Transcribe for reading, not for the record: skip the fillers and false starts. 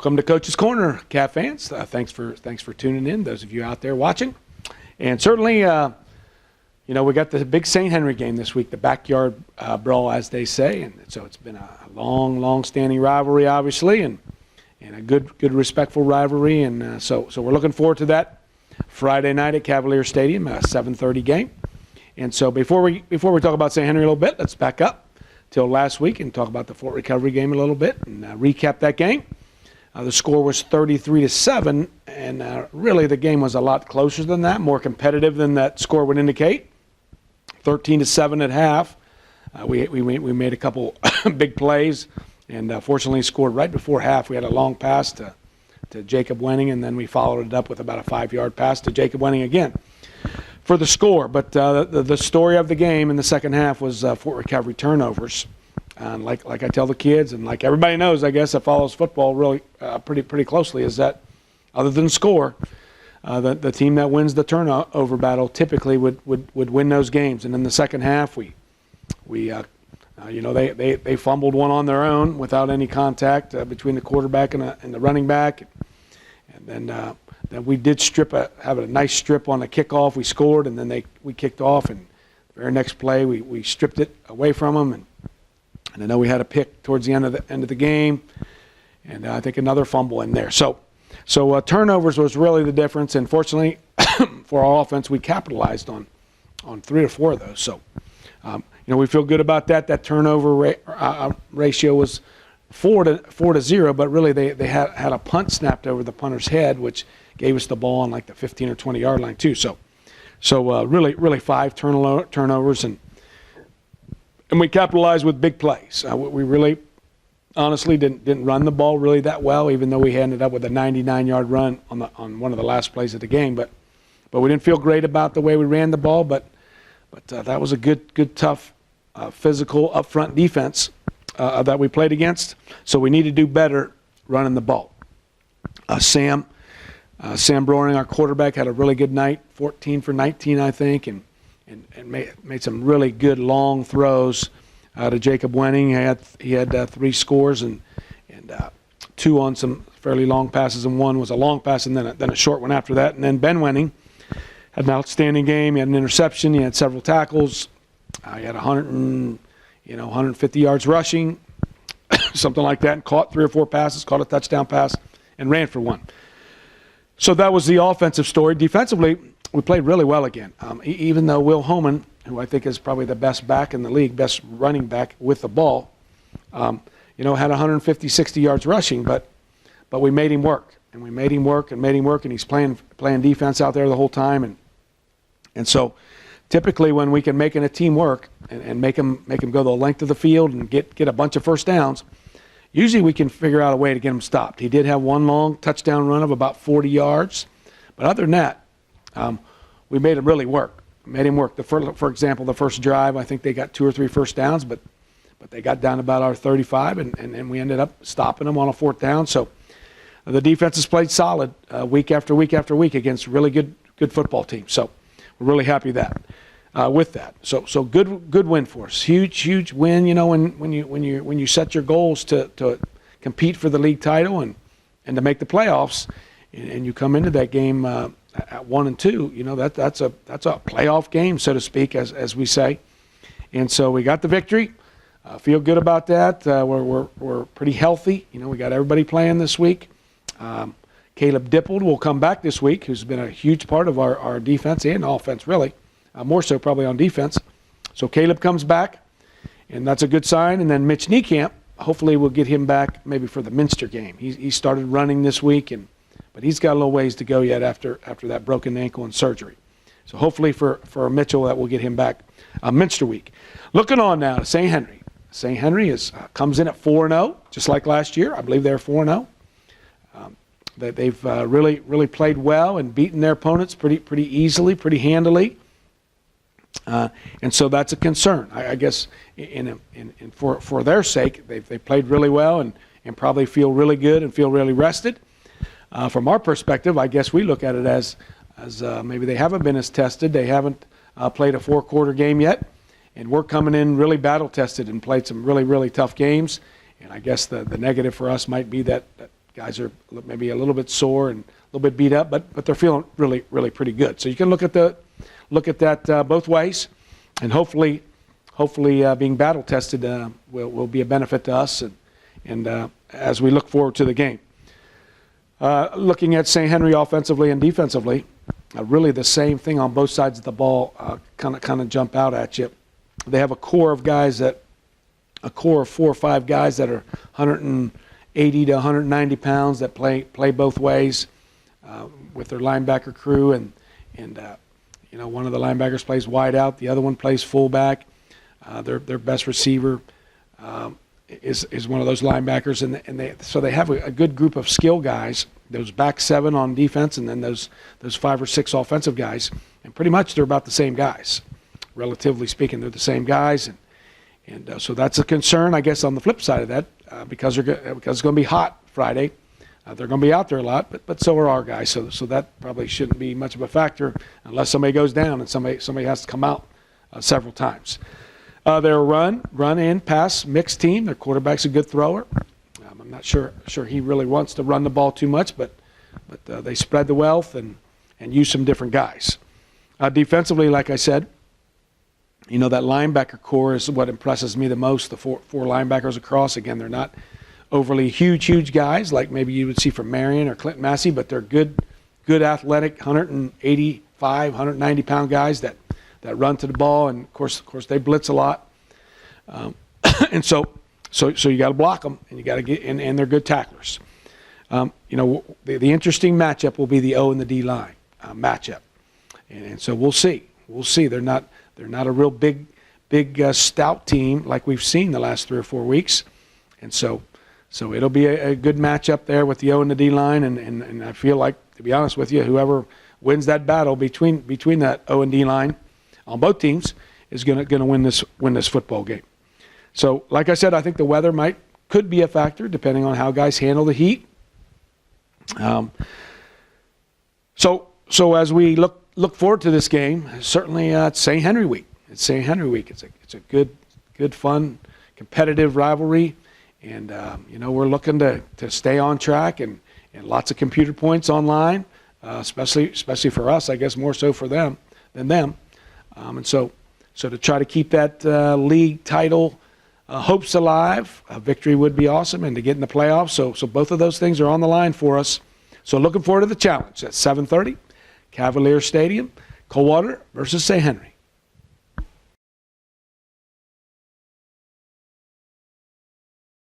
Welcome to Coach's Corner, Cat fans. Thanks for tuning in, those of you out there watching. And certainly, we got the big St. Henry game this week, the backyard brawl, as they say. And so it's been a long-standing rivalry, obviously, and a good, respectful rivalry. And so we're looking forward to that Friday night at Cavalier Stadium, a 7:30 game. And so before we talk about St. Henry a little bit, let's back up till last week and talk about the Fort Recovery game a little bit and recap that game. The score was 33-7, and really the game was a lot closer than that, more competitive than that score would indicate. 13-7 at half. We made a couple big plays, and fortunately scored right before half. We had a long pass to Jacob Wenning, and then we followed it up with about a 5-yard pass to Jacob Wenning again for the score. But the story of the game in the second half was Fort Recovery turnovers. And like I tell the kids, and like everybody knows, I guess, that follows football really pretty closely, is that other than score, the team that wins the turnover battle typically would win those games. And in the second half, they fumbled one on their own without any contact between the quarterback and the running back, and then we did have a nice strip on the kickoff. We scored, and then we kicked off, and the very next play we stripped it away from them, and I know we had a pick towards the end of the game, and I think another fumble in there. So turnovers was really the difference, and fortunately for our offense, we capitalized on 3 or 4 of those. So we feel good about that. That turnover ratio was 4-0, but really they had a punt snapped over the punter's head, which gave us the ball on like the 15 or 20 yard line too. So really 5 turnovers, and we capitalized with big plays. We really, honestly, didn't run the ball really that well, even though we ended up with a 99-yard run on one of the last plays of the game. But we didn't feel great about the way we ran the ball. But that was a good, tough, physical, upfront defense that we played against. So we need to do better running the ball. Sam Broering, our quarterback, had a really good night, 14 for 19, I think, and made some really good long throws to Jacob Wenning. He had 3 scores and 2 on some fairly long passes, and 1 was a long pass and then a short one after that. And then Ben Wenning had an outstanding game. He had an interception. He had several tackles. He had 150 yards rushing, something like that, and caught 3 or 4 passes, caught a touchdown pass, and ran for 1. So that was the offensive story. Defensively, we played really well again. Even though Will Homan, who I think is probably the best back in the league, best running back with the ball, had 150, 60 yards rushing, but we made him work. And we made him work, and he's playing defense out there the whole time. And so typically when we can make a team work and make him go the length of the field and get a bunch of first downs, usually we can figure out a way to get him stopped. He did have 1 long touchdown run of about 40 yards. But other than that, we made him really work. Made him work. For example, the first drive, I think they got 2 or 3 first downs, but they got down about our 35, and we ended up stopping them on a 4th down. So the defense has played solid week after week after week against really good football teams. So we're really happy with that. So good win for us. Huge win. When you set your goals to compete for the league title and to make the playoffs, and you come into that game at 1-2, that's a playoff game, so to speak, as we say. And so we got the victory. Feel good about that. We're pretty healthy. We got everybody playing this week. Caleb Dippold will come back this week, who's been a huge part of our defense and offense, really. More so probably on defense. So Caleb comes back, and that's a good sign. And then Mitch Niekamp, hopefully we'll get him back maybe for the Minster game. He started running this week, but he's got a little ways to go yet after that broken ankle and surgery. So hopefully for Mitchell that will get him back Minster week. Looking on now to St. Henry. St. Henry comes in at 4-0, just like last year. I believe they're 4-0. They've really played well and beaten their opponents pretty easily, pretty handily. And so that's a concern. I guess for their sake, they played really well and probably feel really good and feel really rested. From our perspective, I guess we look at it as maybe they haven't been as tested. They haven't played a 4-quarter game yet, and we're coming in really battle tested and played some really tough games. And I guess the negative for us might be that Guys are maybe a little bit sore and a little bit beat up, but they're feeling really, really pretty good. So you can look at that both ways, and hopefully being battle tested will be a benefit to us, and as we look forward to the game. Looking at St. Henry offensively and defensively, really the same thing on both sides of the ball kind of jump out at you. They have a core of 4 or 5 guys that are 180 to 190 pounds that play both ways with their linebacker crew, and one of the linebackers plays wide out, the other one plays fullback. Their best receiver is one of those linebackers, so they have a good group of skill guys. Those back 7 on defense, and then those 5 or 6 offensive guys, and pretty much they're about the same guys, relatively speaking. They're the same guys, and so that's a concern, I guess, on the flip side of that, because it's going to be hot Friday. They're going to be out there a lot, but so are our guys. So that probably shouldn't be much of a factor unless somebody goes down and somebody has to come out several times. They're a run in, pass mixed team. Their quarterback's a good thrower. I'm not sure he really wants to run the ball too much, but they spread the wealth and use some different guys. Defensively, like I said, that linebacker core is what impresses me the most. The four linebackers across. Again, they're not overly huge guys like maybe you would see from Marion or Clinton Massey, but they're good athletic, 185, 190 pound guys that run to the ball, and of course they blitz a lot, and so you got to block them, and you got to get and they're good tacklers. The interesting matchup will be the O and the D line matchup, and so we'll see. They're not a real big stout team like we've seen the last 3 or 4 weeks, and so it'll be a good matchup there with the O and the D line, and I feel like, to be honest with you, whoever wins that battle between that O and D line on both teams is going to win this football game. So, like I said, I think the weather could be a factor depending on how guys handle the heat. So as we look forward to this game, certainly it's St. Henry week. It's St. Henry week. It's a good, fun, competitive rivalry, and we're looking to stay on track and lots of computer points online, especially for us, I guess more so for them than them. And so to try to keep that league title hopes alive, a victory would be awesome, and to get in the playoffs. So both of those things are on the line for us. So looking forward to the challenge at 7:30, Cavalier Stadium, Coldwater versus St. Henry.